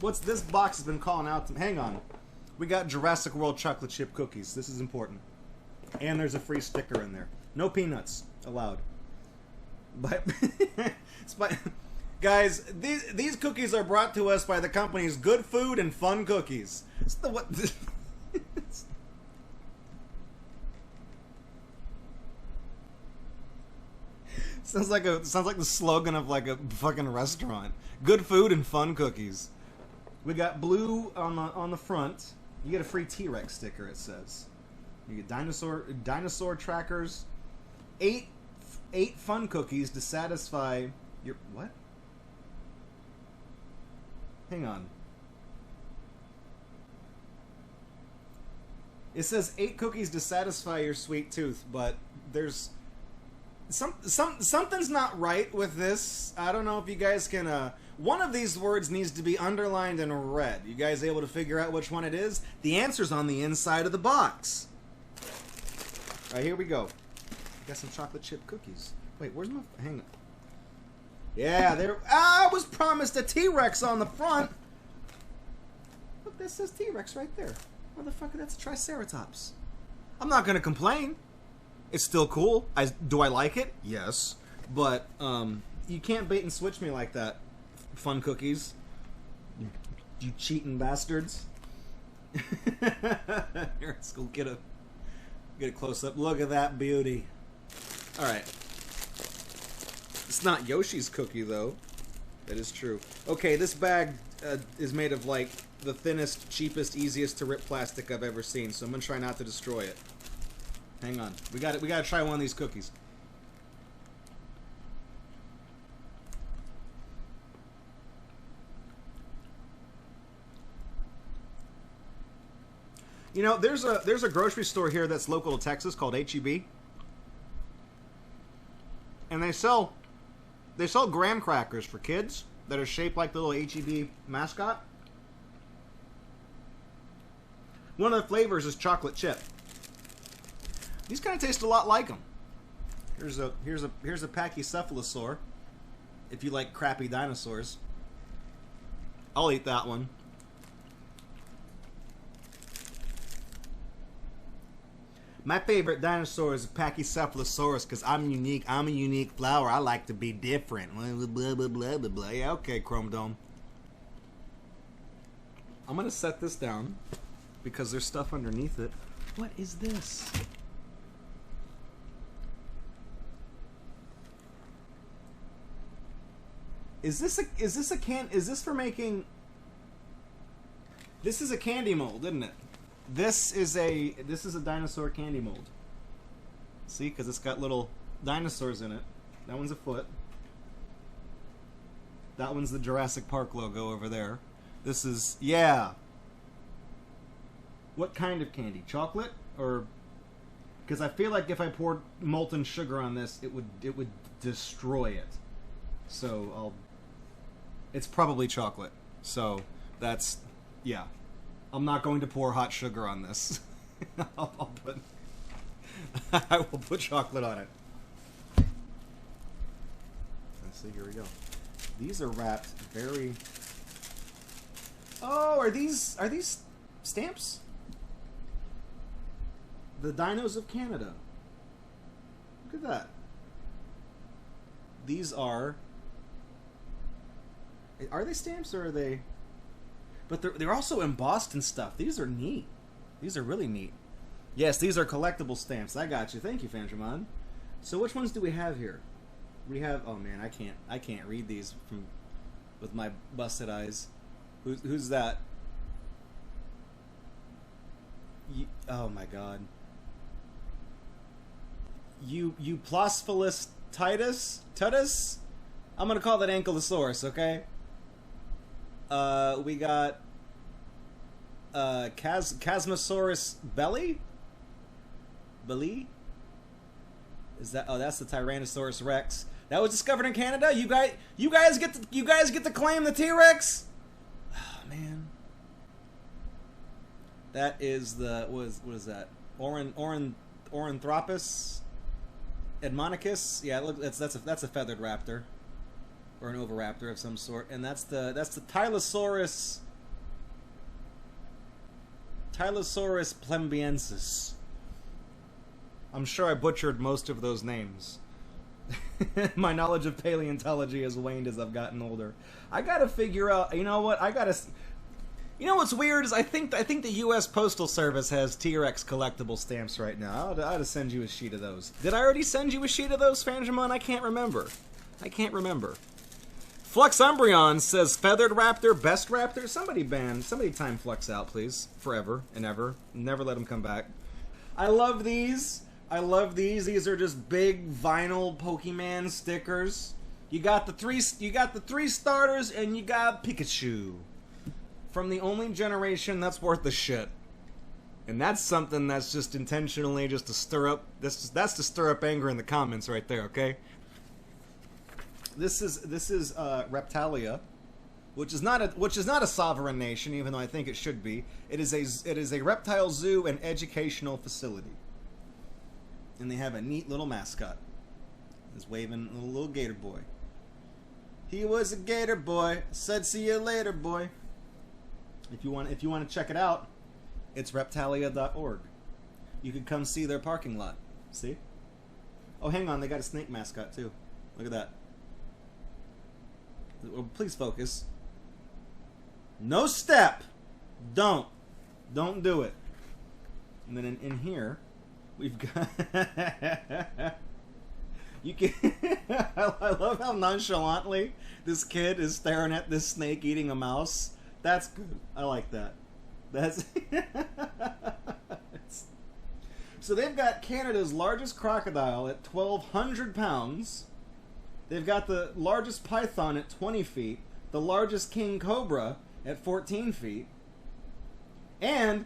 What's this box has been calling out to me? Hang on. We got Jurassic World chocolate chip cookies. This is important. And there's a free sticker in there. No peanuts allowed. But guys, these cookies are brought to us by the company's Good Food and Fun Cookies. It's the what? Sounds like the slogan of like a fucking restaurant. Good food and fun cookies. We got blue on the front. You get a free T-Rex sticker. It says. You get dinosaur trackers. Eight fun cookies to satisfy your what? Hang on. It says 8 cookies to satisfy your sweet tooth, but there's something's not right with this. I don't know if you guys can. One of these words needs to be underlined in red. You guys able to figure out which one it is? The answer's on the inside of the box. All right, here we go. Got some chocolate chip cookies. Wait, where's my... Hang on. Yeah, there... I was promised a T-Rex on the front. Look, that says T-Rex right there. Motherfucker, that's a Triceratops. I'm not going to complain. It's still cool. Do I like it? Yes. But, you can't bait and switch me like that, Fun Cookies. You cheating bastards. Here, let's go get a close-up. Look at that beauty. Alright. It's not Yoshi's cookie, though. That is true. Okay, this bag is made of, like, the thinnest, cheapest, easiest to rip plastic I've ever seen, so I'm gonna try not to destroy it. Hang on. We gotta try one of these cookies. You know, there's a grocery store here that's local to Texas called H-E-B. And they sell graham crackers for kids that are shaped like the little H-E-B mascot. One of the flavors is chocolate chip. These kind of taste a lot like them. Here's a Pachycephalosaur. If you like crappy dinosaurs, I'll eat that one. My favorite dinosaur is Pachycephalosaurus because I'm unique. I'm a unique flower. I like to be different. Blah, blah, blah, blah, blah, blah. Yeah, okay, Chrome Dome. I'm going to set this down because there's stuff underneath it. What is this? Is this for making? This is a candy mold, isn't it? This is a dinosaur candy mold. See, because it's got little dinosaurs in it. That one's a foot. That one's the Jurassic Park logo over there. This is, yeah. What kind of candy? Chocolate? Or, because I feel like if I poured molten sugar on this, it would destroy it. So it's probably chocolate. So that's, yeah. I'm not going to pour hot sugar on this. I will put chocolate on it. Let's see, here we go. These are wrapped very... Oh, are these stamps? The Dinos of Canada. Look at that. These are they stamps or are they... But they're also embossed and stuff. These are neat. These are really neat. Yes, these are collectible stamps. I got you. Thank you, Fandramon. So which ones do we have here? We have... Oh man, I can't read these with my busted eyes. Who's that? Oh my god. Euplosphilus Tutus? I'm gonna call that Ankylosaurus, okay? We got Chasmosaurus belly? Is that? Oh, that's the Tyrannosaurus Rex. That was discovered in Canada. You guys get to claim the T-Rex. Oh, man. That is the what is that? Oranthropus Edmonicus. Yeah, that's a feathered raptor. Or an oviraptor of some sort, and that's the Tylosaurus plembeiensis. I'm sure I butchered most of those names. My knowledge of paleontology has waned as I've gotten older. I gotta figure out. You know what? You know what's weird is I think the U.S. Postal Service has T-Rex collectible stamps right now. I ought to send you a sheet of those. Did I already send you a sheet of those, Fandramon? I can't remember. Flux Umbreon says feathered raptor, best raptor. Somebody time Flux out, please. Forever and ever. Never let him come back. I love these. These are just big vinyl Pokemon stickers. You got the three starters and you got Pikachu. From the only generation that's worth the shit. And that's something that's just intentionally just to stir up that's to stir up anger in the comments right there, okay? This is Reptalia, which is not a sovereign nation, even though I think it should be. It is a reptile zoo and educational facility, and they have a neat little mascot. He's waving a little gator boy. He was a gator boy. Said, "See you later, boy." If you want to check it out, it's reptalia.org. You could come see their parking lot. See? Oh, hang on, they got a snake mascot too. Look at that. Please focus. No step. Don't do it. And then in here, we've got. You can. I love how nonchalantly this kid is staring at this snake eating a mouse. That's good. I like that. That's. So they've got Canada's largest crocodile at 1,200 pounds. They've got the largest python at 20 feet, the largest king cobra at 14 feet, and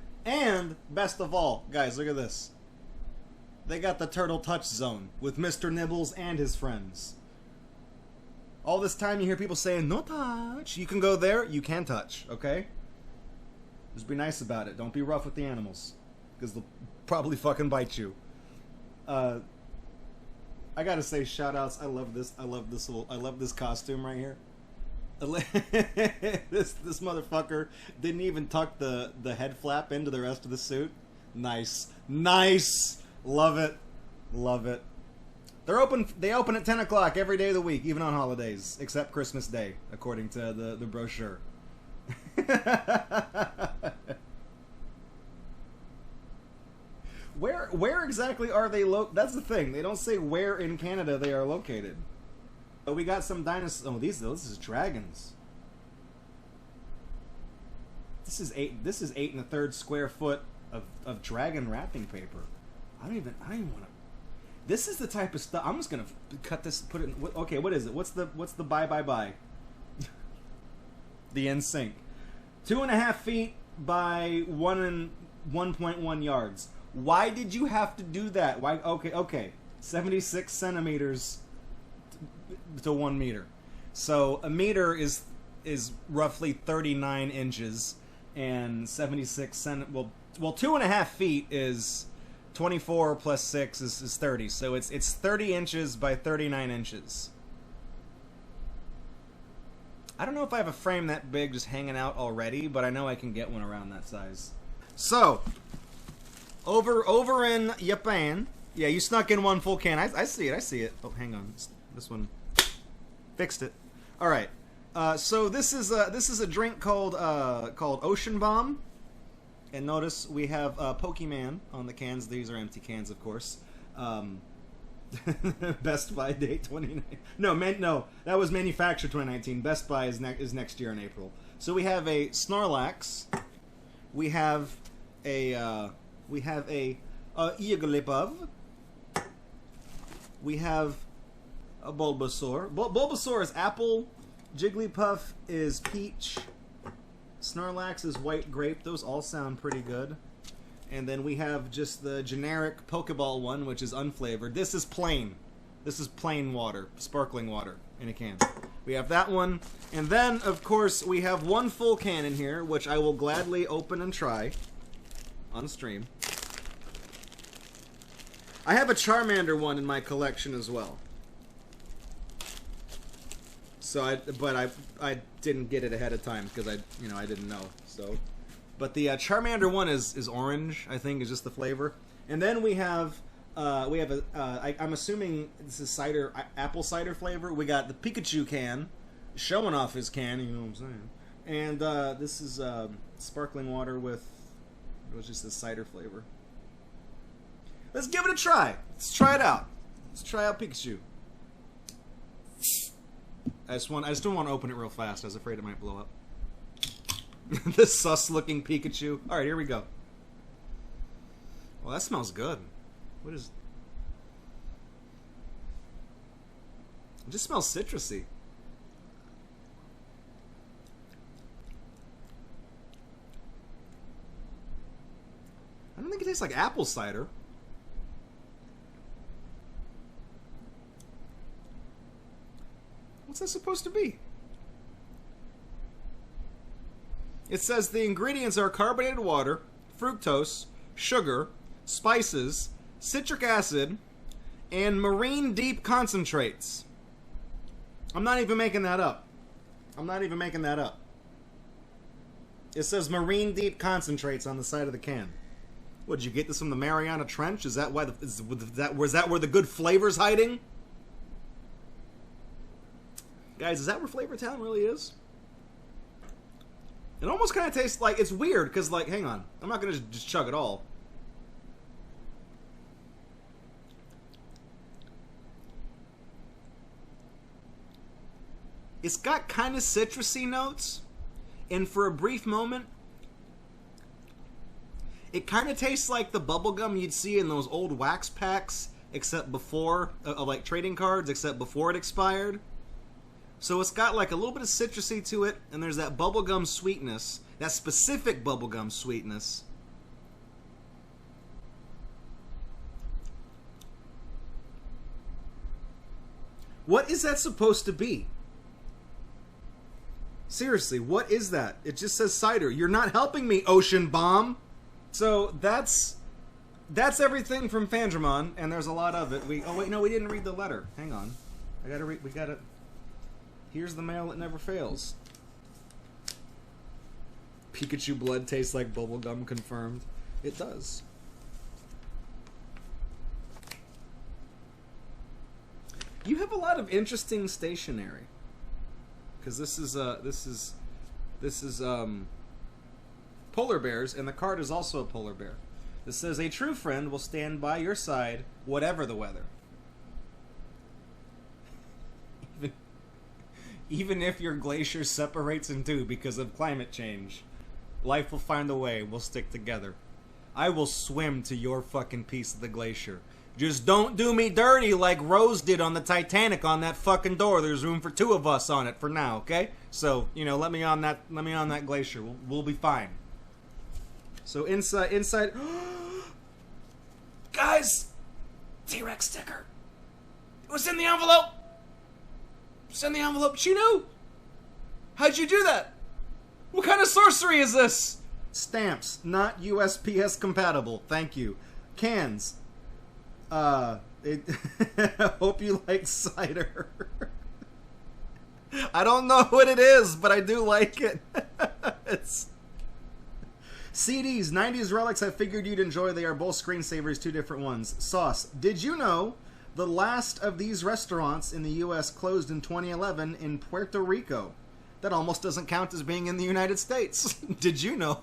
best of all, guys, look at this. They got the turtle touch zone with Mr. Nibbles and his friends. All this time you hear people saying, no touch. You can go there, you can touch, okay? Just be nice about it. Don't be rough with the animals, because they'll probably fucking bite you. I gotta say, shout-outs. I love this costume right here. This motherfucker didn't even tuck the head flap into the rest of the suit. Nice. Love it. They open at 10 o'clock every day of the week, even on holidays, except Christmas Day, according to the brochure. Where exactly are they that's the thing. They don't say where in Canada they are located. Oh, we got some dinosaurs. Oh, this is dragons. This is 8 1/3 square foot of dragon wrapping paper. I don't even want to. This is the type of stuff. I'm just gonna cut this. Put it. Okay, what is it? What's the bye? The NSYNC. 2.5 feet by 1.1 yards. Why did you have to do that? Why? Okay. 76 centimeters to 1 meter. So a meter is roughly 39 inches, and 76 well 2.5 feet is 24 plus 6 is 30. So it's 30 inches by 39 inches. I don't know if I have a frame that big just hanging out already, but I know I can get one around that size. So, over in Japan, yeah, you snuck in one full can. I see it. Oh, hang on, this one fixed it. All right. So this is a drink called Ocean Bomb, and notice we have Pokemon on the cans. These are empty cans, of course. Best Buy date 2019. No, that was manufactured 2019. Best Buy is next year in April. So we have a Snorlax. We have a Jigglypuff. We have a Bulbasaur. Bulbasaur is apple. Jigglypuff is peach. Snorlax is white grape. Those all sound pretty good. And then we have just the generic Pokeball one, which is unflavored. This is plain. This is plain water, sparkling water in a can. We have that one. And then, of course, we have one full can in here, which I will gladly open and try on stream. I have a Charmander one in my collection as well. So I didn't get it ahead of time because I didn't know. So, but the Charmander one is orange. I think is just the flavor. And then we have I'm assuming this is apple cider flavor. We got the Pikachu can, showing off his can. You know what I'm saying? And this is sparkling water with just the cider flavor. Let's give it a try. Let's try it out. Let's try out Pikachu. I just don't want to open it real fast. I was afraid it might blow up. This sus-looking Pikachu. All right, here we go. Well, that smells good. What is? It just smells citrusy. I don't think it tastes like apple cider. What's that supposed to be? It says the ingredients are carbonated water, fructose, sugar, spices, citric acid, and marine deep concentrates. I'm not even making that up. It says marine deep concentrates on the side of the can. What, did you get this from the Mariana Trench? Is that why? Was that where the good flavor's hiding? Guys, is that where Flavor Town really is? It almost kind of tastes like... It's weird, because, like, hang on. I'm not going to just chug it all. It's got kind of citrusy notes. And for a brief moment, it kind of tastes like the bubblegum you'd see in those old wax packs, except before... like trading cards, except before it expired. So it's got like a little bit of citrusy to it, and there's that bubblegum sweetness, that specific bubblegum sweetness. What is that supposed to be? Seriously, what is that? It just says cider. You're not helping me, Ocean Bomb. So that's everything from Fandramon, and there's a lot of it. Oh wait, no, we didn't read the letter. Hang on. We gotta... Here's the mail that never fails. Pikachu blood tastes like bubblegum, confirmed. It does. You have a lot of interesting stationery. Because this is polar bears, and the card is also a polar bear. This says, a true friend will stand by your side, whatever the weather. Even if your glacier separates in two because of climate change, life will find a way. We'll stick together. I will swim to your fucking piece of the glacier. Just don't do me dirty like Rose did on the Titanic on that fucking door. There's room for two of us on it for now, okay? So, you know, let me on that glacier. We'll be fine. So inside guys, T-Rex sticker. It was in the envelope. It's in the envelope. She knew. How'd you do that? What kind of sorcery is this? Stamps, not USPS compatible. Thank you. Cans. Hope you like cider. I don't know what it is, but I do like it. It's CDs, 90s relics I figured you'd enjoy. They are both screensavers, two different ones. Sauce. Did you know the last of these restaurants in the U.S. closed in 2011 in Puerto Rico? That almost doesn't count as being in the United States. Did you know?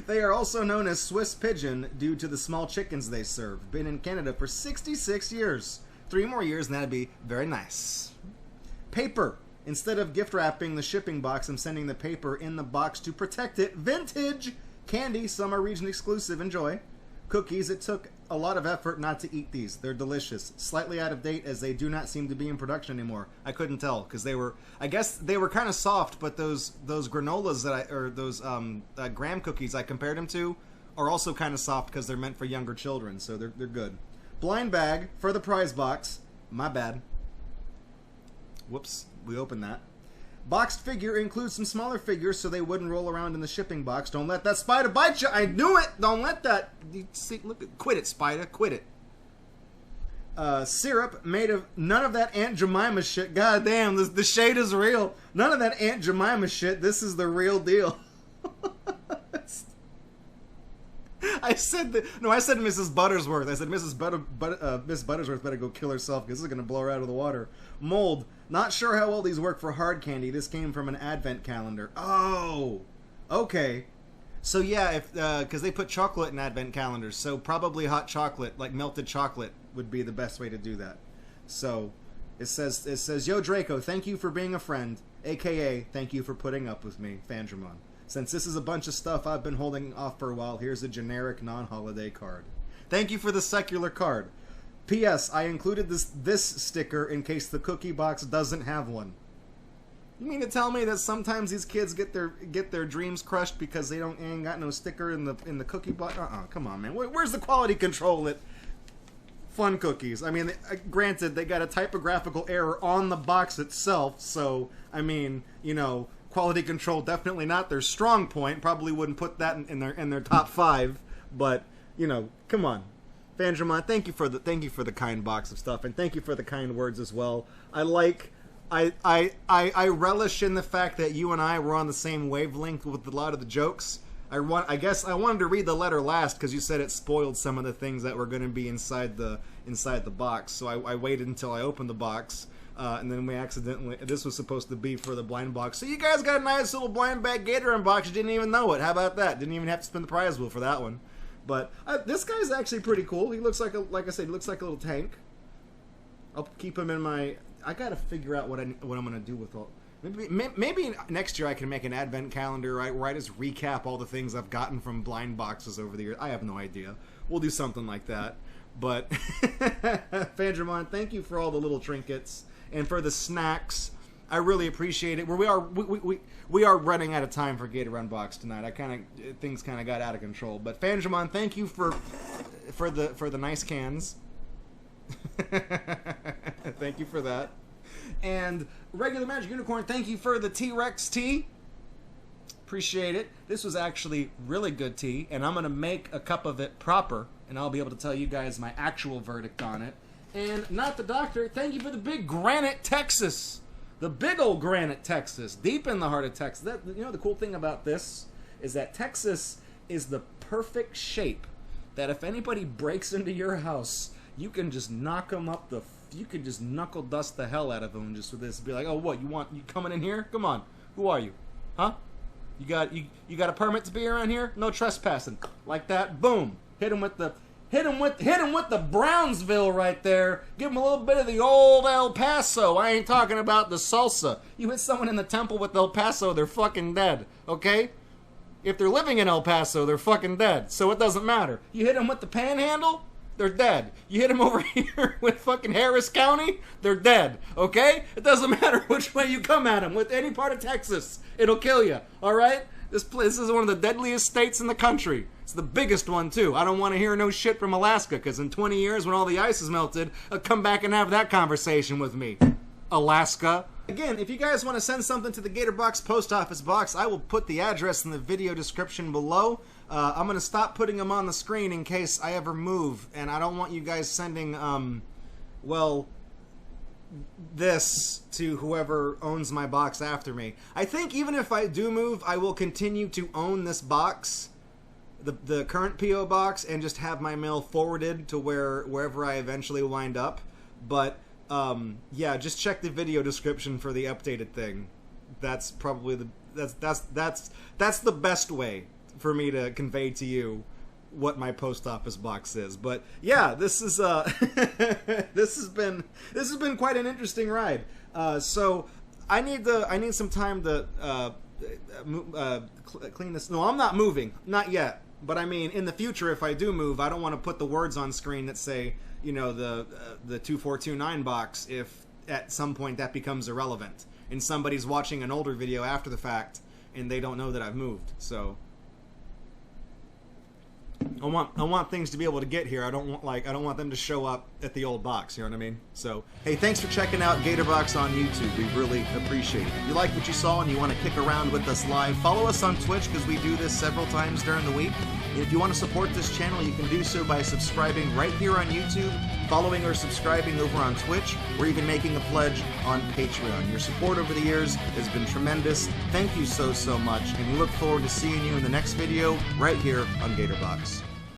They are also known as Swiss Pigeon due to the small chickens they serve. Been in Canada for 66 years. 3 more years and that'd be very nice. Paper. Instead of gift wrapping the shipping box, I'm sending the paper in the box to protect it. Vintage! Candy, some are region exclusive. Enjoy. Cookies. It took a lot of effort not to eat these. They're delicious. Slightly out of date as they do not seem to be in production anymore. I couldn't tell because they were, I guess they were kind of soft, but those granolas that those graham cookies I compared them to are also kind of soft because they're meant for younger children, so they're good. Blind bag for the prize box. My bad. Whoops, we opened that. Boxed figure includes some smaller figures so they wouldn't roll around in the shipping box. Don't let that spider bite you. I knew it. Don't let that. See, look, quit it, spider. Quit it. Syrup made of none of that Aunt Jemima shit. God damn, the shade is real. None of that Aunt Jemima shit. This is the real deal. I said Mrs. Buttersworth. I said Miss Buttersworth better go kill herself because this is going to blow her out of the water. Mold. Not sure how well these work for hard candy. This came from an advent calendar. Oh, okay. So yeah, because they put chocolate in advent calendars, so probably hot chocolate, like melted chocolate, would be the best way to do that. So it says, Yo Draco, thank you for being a friend, aka thank you for putting up with me, Fandramon. Since this is a bunch of stuff I've been holding off for a while, here's a generic non-holiday card. Thank you for the secular card. P.S. I included this sticker in case the cookie box doesn't have one. You mean to tell me that sometimes these kids get their dreams crushed because they ain't got no sticker in the cookie box? Come on, man. Where's the quality control at Fun Cookies? I mean, granted, they got a typographical error on the box itself, so I mean, you know, quality control definitely not their strong point. Probably wouldn't put that in their top 5, but you know, come on. Fandramon, thank you for the kind box of stuff, and thank you for the kind words as well. I relish in the fact that you and I were on the same wavelength with a lot of the jokes. I guess I wanted to read the letter last because you said it spoiled some of the things that were going to be inside the box. So I waited until I opened the box, and then we accidentally. This was supposed to be for the blind box. So you guys got a nice little blind bag GatorUNbox. You didn't even know it. How about that? Didn't even have to spend the prize wheel for that one. But this guy's actually pretty cool. He looks like like I said, he looks like a little tank. I'll keep him in my. I gotta figure out what I'm gonna do with all. Maybe next year I can make an advent calendar where I just recap all the things I've gotten from blind boxes over the years. I have no idea. We'll do something like that. But Fandramon, thank you for all the little trinkets and for the snacks. I really appreciate it. We are running out of time for GatorUNbox tonight. Things kind of got out of control. But Fandramon, thank you for the nice cans. Thank you for that. And Regular Magic Unicorn, thank you for the T-Rex tea. Appreciate it. This was actually really good tea, and I'm going to make a cup of it proper, and I'll be able to tell you guys my actual verdict on it. And Not the Doctor, thank you for the big Granite, Texas. The big old Granite, Texas, deep in the heart of Texas. You know, the cool thing about this is that Texas is the perfect shape that if anybody breaks into your house, you can just knock them up you could just knuckle dust the hell out of them just with this. Be like, oh, what, you coming in here? Come on. Who are you? Huh? You got a permit to be around here? No trespassing. Like that, boom. Hit him with the Hit him with the Brownsville right there. Give him a little bit of the old El Paso. I ain't talking about the salsa. You hit someone in the temple with El Paso, they're fucking dead, okay? If they're living in El Paso, they're fucking dead, so it doesn't matter. You hit them with the Panhandle, they're dead. You hit them over here with fucking Harris County, they're dead, okay? It doesn't matter which way you come at them. With any part of Texas, it'll kill you, all right? This is one of the deadliest states in the country. It's the biggest one, too. I don't want to hear no shit from Alaska, because in 20 years, when all the ice is melted, I'll come back and have that conversation with me. Alaska. Again, if you guys want to send something to the GatorBox post office box, I will put the address in the video description below. I'm going to stop putting them on the screen in case I ever move, and I don't want you guys sending, well, this to whoever owns my box after me. I think even if I do move, I will continue to own this box, the current P.O. box, and just have my mail forwarded to wherever I eventually wind up. But yeah, just check the video description for the updated thing. That's probably that's the best way for me to convey to you what my post office box is. But yeah, this is this has been quite an interesting ride. So I need some time to clean this. No, I'm not moving, not yet. But I mean, in the future, if I do move, I don't want to put the words on screen that say, you know, the 2429 box, if at some point that becomes irrelevant and somebody's watching an older video after the fact and they don't know that I've moved. So I want things to be able to get here. I don't want them to show up at the old box, you know what I mean? So, hey, thanks for checking out GatorBox on YouTube. We really appreciate it. If you like what you saw and you want to kick around with us live, follow us on Twitch, because we do this several times during the week. And if you want to support this channel, you can do so by subscribing right here on YouTube, following or subscribing over on Twitch, or even making a pledge on Patreon. Your support over the years has been tremendous. Thank you so much, and we look forward to seeing you in the next video right here on GatorBox.